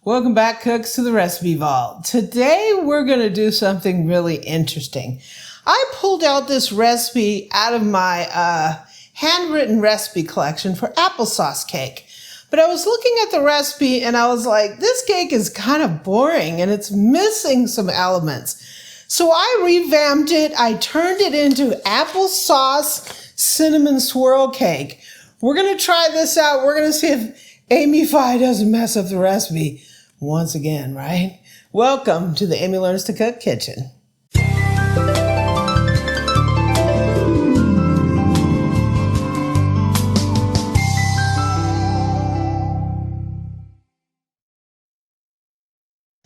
Welcome back, cooks, to the Recipe Vault. Today we're going to do something really interesting. I pulled out this recipe out of my handwritten recipe collection for applesauce cake. But I was looking at the recipe and I was like, this cake is kind of boring and it's missing some elements. So I revamped it. I turned it into Applesauce Cinnamon Swirl Cake. We're going to try this out. We're going to see if Amy Fi doesn't mess up the recipe once again, right? Welcome to the Amy Learns to Cook kitchen.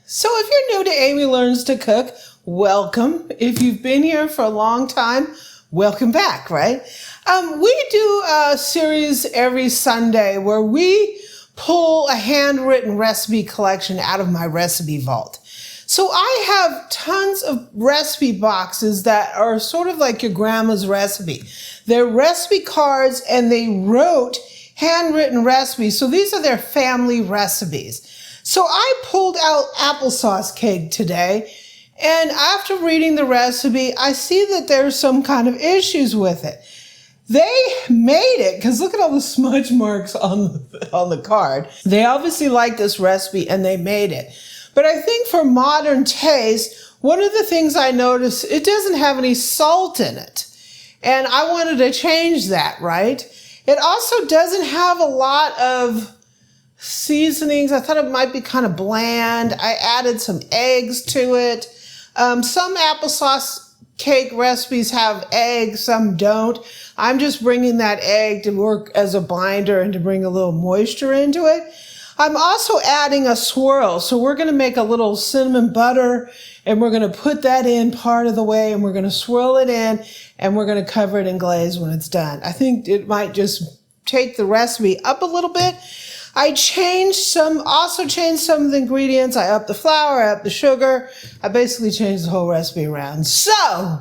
So if you're new to Amy Learns to Cook, welcome. If you've been here for a long time, welcome back, right? We do a series every Sunday where we pull a handwritten recipe collection out of my recipe vault. So I have tons of recipe boxes that are sort of like your grandma's recipe. They're recipe cards and they wrote handwritten recipes. So these are their family recipes. So I pulled out applesauce cake today, and after reading the recipe, I see that there's some kind of issues with it. They made it, because look at all the smudge marks on the card. They obviously like this recipe and they made it. But I think for modern taste, one of the things I noticed, it doesn't have any salt in it. And I wanted to change that, right? It also doesn't have a lot of seasonings. I thought it might be kind of bland. I added some eggs to it. Some applesauce cake recipes have eggs, some don't. I'm just bringing that egg to work as a binder and to bring a little moisture into it. I'm also adding a swirl. So we're going to make a little cinnamon butter and we're going to put that in part of the way and we're going to swirl it in and we're going to cover it in glaze when it's done. I think it might just take the recipe up a little bit. I also changed some of the ingredients. I upped the flour, I upped the sugar. I basically changed the whole recipe around. So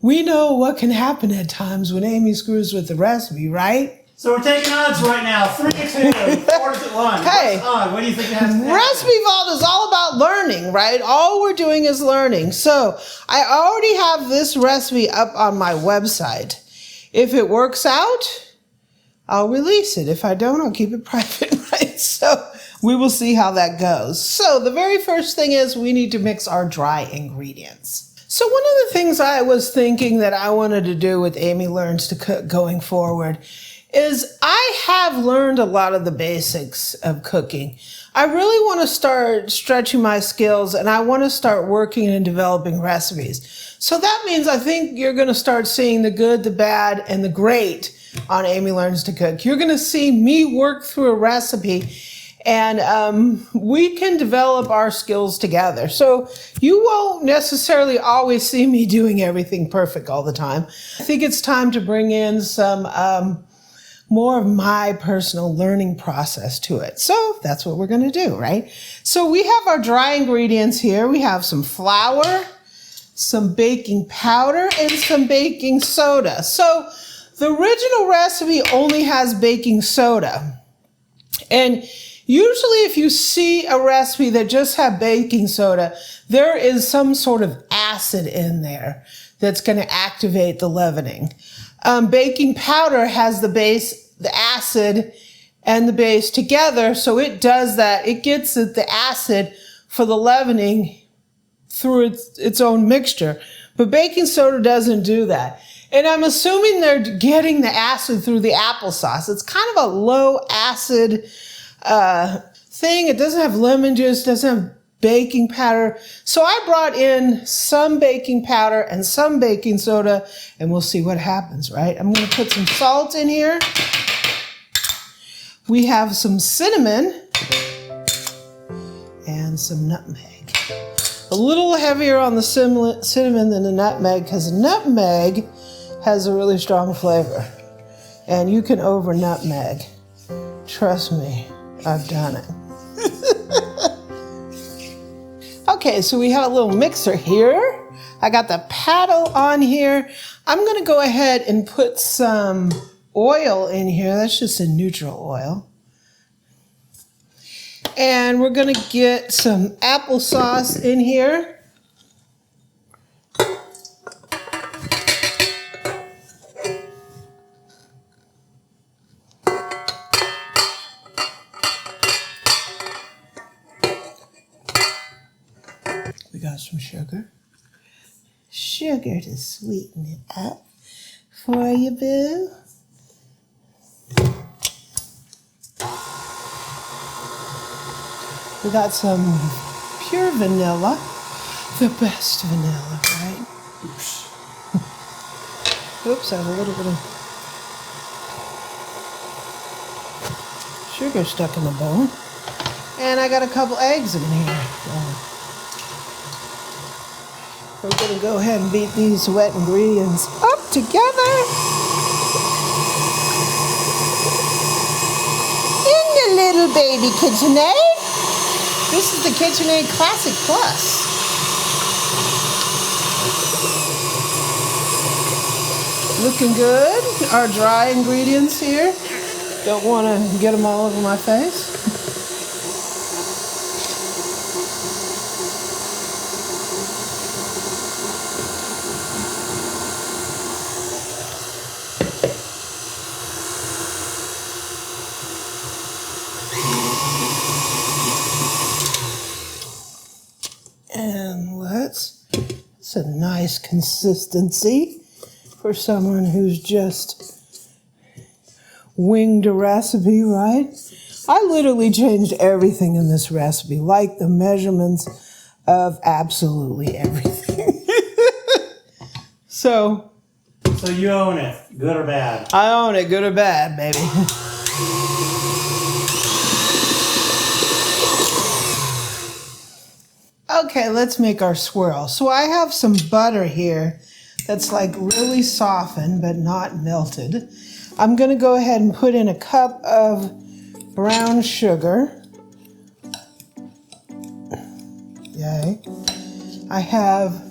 we know what can happen at times when Amy screws with the recipe, right? So we're taking odds right now. 3-2, 4-1. Hey, what do you think has to happen? Recipe Vault is all about learning, right? All we're doing is learning. So I already have this recipe up on my website. If it works out, I'll release it. If I don't, I'll keep it private, right? So we will see how that goes. So the very first thing is we need to mix our dry ingredients. So one of the things I was thinking that I wanted to do with Amy Learns to Cook going forward is I have learned a lot of the basics of cooking. I really want to start stretching my skills and I want to start working and developing recipes. So that means I think you're going to start seeing the good, the bad, and the great on Amy Learns to Cook. You're going to see me work through a recipe and we can develop our skills together. So you won't necessarily always see me doing everything perfect all the time. I think it's time to bring in some more of my personal learning process to it. So that's what we're going to do, right? So we have our dry ingredients here. We have some flour, some baking powder, and some baking soda. So the original recipe only has baking soda. And usually if you see a recipe that just has baking soda, there is some sort of acid in there that's going to activate the leavening. Baking powder has the acid and the base together, so it does that. It gets the acid for the leavening through its own mixture. But baking soda doesn't do that. And I'm assuming they're getting the acid through the applesauce. It's kind of a low acid thing. It doesn't have lemon juice, doesn't have baking powder. So I brought in some baking powder and some baking soda and we'll see what happens, right? I'm going to put some salt in here. We have some cinnamon and some nutmeg. A little heavier on the cinnamon than the nutmeg because nutmeg has a really strong flavor. And you can over nutmeg. Trust me, I've done it. Okay, so we have a little mixer here. I got the paddle on here. I'm going to go ahead and put some oil in here. That's just a neutral oil. And we're gonna get some applesauce in here. We got some sugar. Sugar to sweeten it up for you, boo. We got some pure vanilla, the best vanilla, right? Oops. Oops, I have a little bit of sugar stuck in the bowl. And I got a couple eggs in here. We're gonna go ahead and beat these wet ingredients up together. In the little baby KitchenAid. This is the KitchenAid Classic Plus. Looking good. Our dry ingredients here. Don't want to get them all over my face. And it's a nice consistency for someone who's just winged a recipe, right? I literally changed everything in this recipe, like the measurements of absolutely everything. So you own it, good or bad? I own it, good or bad, baby. Okay, let's make our swirl. So I have some butter here that's like really softened but not melted. I'm gonna go ahead and put in a cup of brown sugar. Yay. I have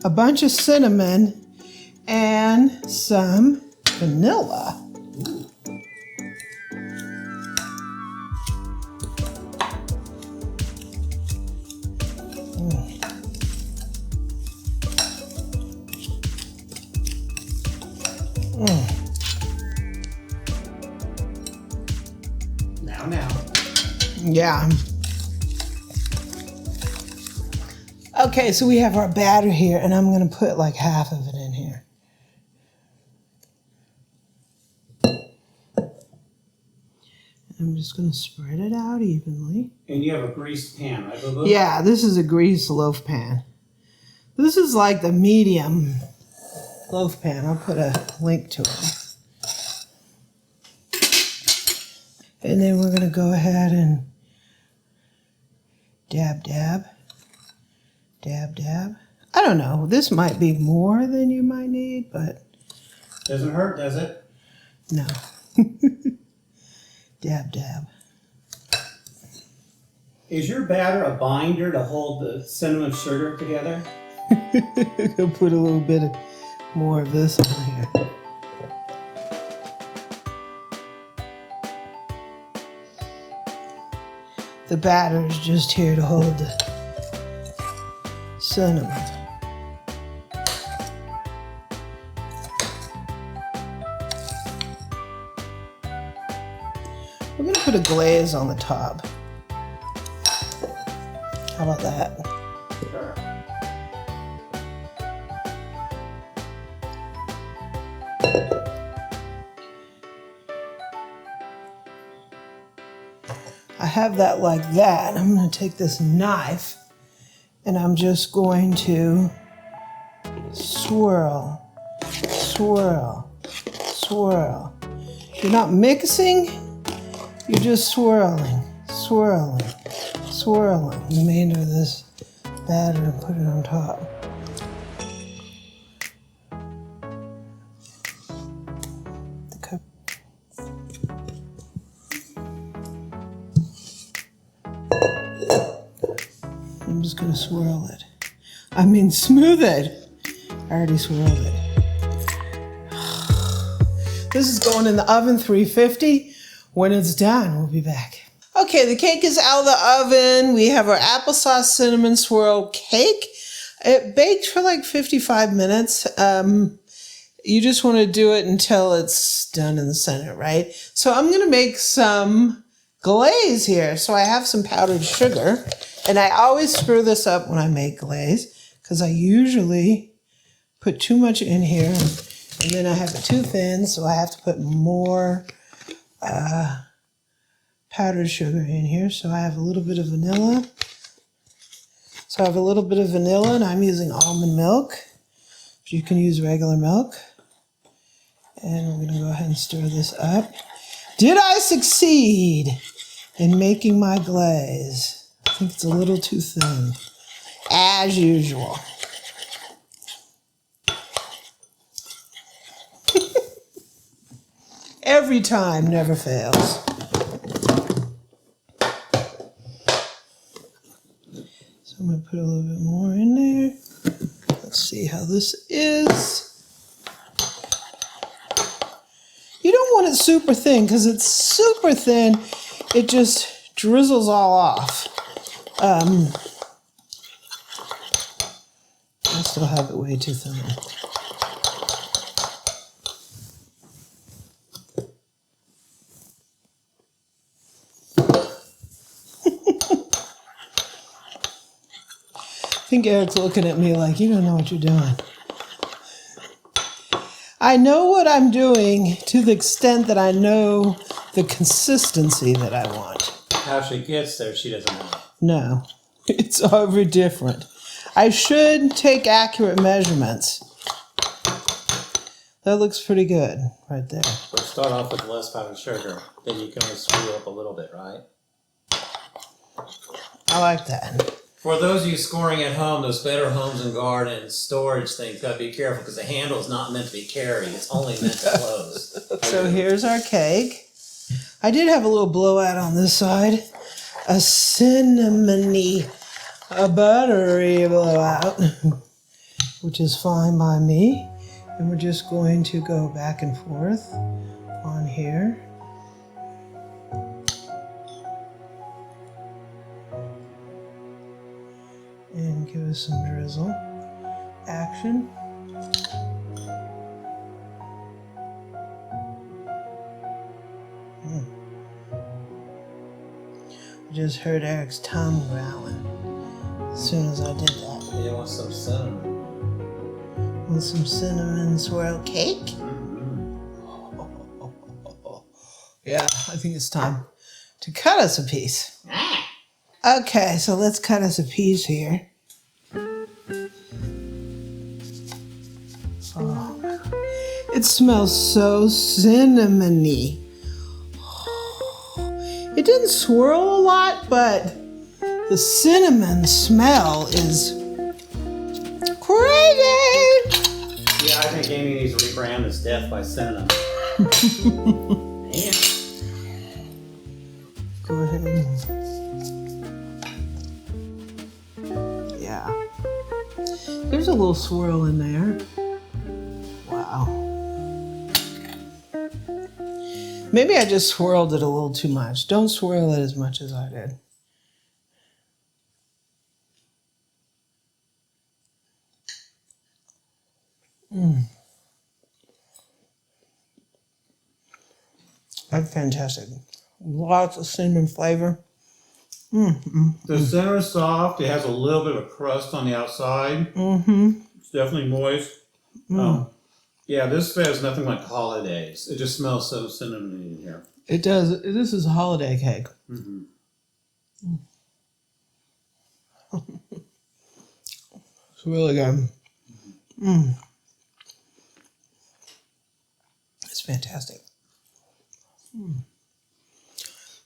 a bunch of cinnamon and some vanilla. Now. Yeah. Okay, so we have our batter here, and I'm going to put like half of it in here. I'm just going to spread it out evenly. And you have a greased pan, right, Boo-Boo? Yeah, this is a greased loaf pan. This is like the medium loaf pan. I'll put a link to it. And then we're going to go ahead and dab, dab, dab, dab. I don't know. This might be more than you might need, but... Doesn't hurt, does it? No. Dab, dab. Is your batter a binder to hold the cinnamon sugar together? I'll put a little bit more of this on here. The batter is just here to hold the cinnamon. We're going to put a glaze on the top. How about that? Sure. I have that like that. I'm going to take this knife and I'm just going to swirl, swirl, swirl. You're not mixing, you're just swirling, swirling, swirling the remainder of this batter and put it on top. The cup. I'm just gonna swirl it. I mean, smooth it. I already swirled it. This is going in the oven 350. When it's done, we'll be back. Okay. Okay, the cake is out of the oven. We have our applesauce cinnamon swirl cake. It baked for like 55 minutes. You just want to do it until it's done in the center, right? So I'm going to make some glaze here. So I have some powdered sugar, and I always screw this up when I make glaze because I usually put too much in here, and then I have it too thin, so I have to put more powdered sugar in here. So I have a little bit of vanilla. So I have a little bit of vanilla, and I'm using almond milk. You can use regular milk. And we're going to go ahead and stir this up. Did I succeed in making my glaze? I think it's a little too thin, as usual. Every time, never fails. So I'm going to put a little bit more in there. Let's see how this is. You don't want it super thin, because it's super thin, it just drizzles all off. I still have it way too thin. I think Eric's looking at me like, you don't know what you're doing. I know what I'm doing to the extent that I know the consistency that I want. How she gets there, she doesn't know. No, it's over different. I should take accurate measurements. That looks pretty good right there. We'll start off with less powdered sugar. Then you can only screw up a little bit, right? I like that. For those of you scoring at home, those Better Homes and Garden storage things, got to be careful because the handle is not meant to be carried. It's only meant to close. So here's our cake. I did have a little blowout on this side. A cinnamony, a buttery blowout, which is fine by me. And we're just going to go back and forth on here. And give us some drizzle action. I just heard Eric's tongue growling as soon as I did that. You want some cinnamon? Want some cinnamon swirl cake? Mm-hmm. Yeah, I think it's time to cut us a piece. Okay, so let's cut us a piece here. Oh, it smells so cinnamony. It didn't swirl a lot, but the cinnamon smell is crazy. Yeah, I think Amy needs to rebrand this Death by Cinnamon. Yeah. Go ahead. Yeah. There's a little swirl in there. Wow. Maybe I just swirled it a little too much. Don't swirl it as much as I did. That's fantastic. Lots of cinnamon flavor. The center is soft. It has a little bit of a crust on the outside. It's definitely moist. Yeah, this smells nothing like holidays. It just smells so cinnamony in here. It does. This is a holiday cake. It's really good. It's fantastic.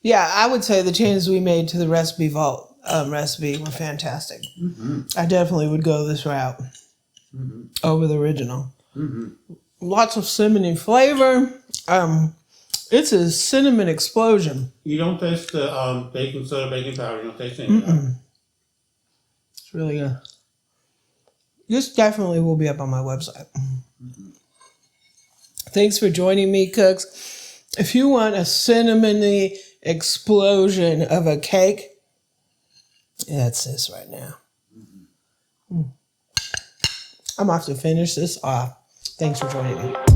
Yeah, I would say the changes we made to the recipe vault recipe were fantastic. I definitely would go this route over the original. Lots of cinnamon flavor. It's a cinnamon explosion. You don't taste the baking soda, baking powder. You don't taste any of that. It's really good. This definitely will be up on my website. Thanks for joining me, cooks. If you want a cinnamony, explosion of a cake. That's this right now. I'm off to finish this off. Thanks for joining me.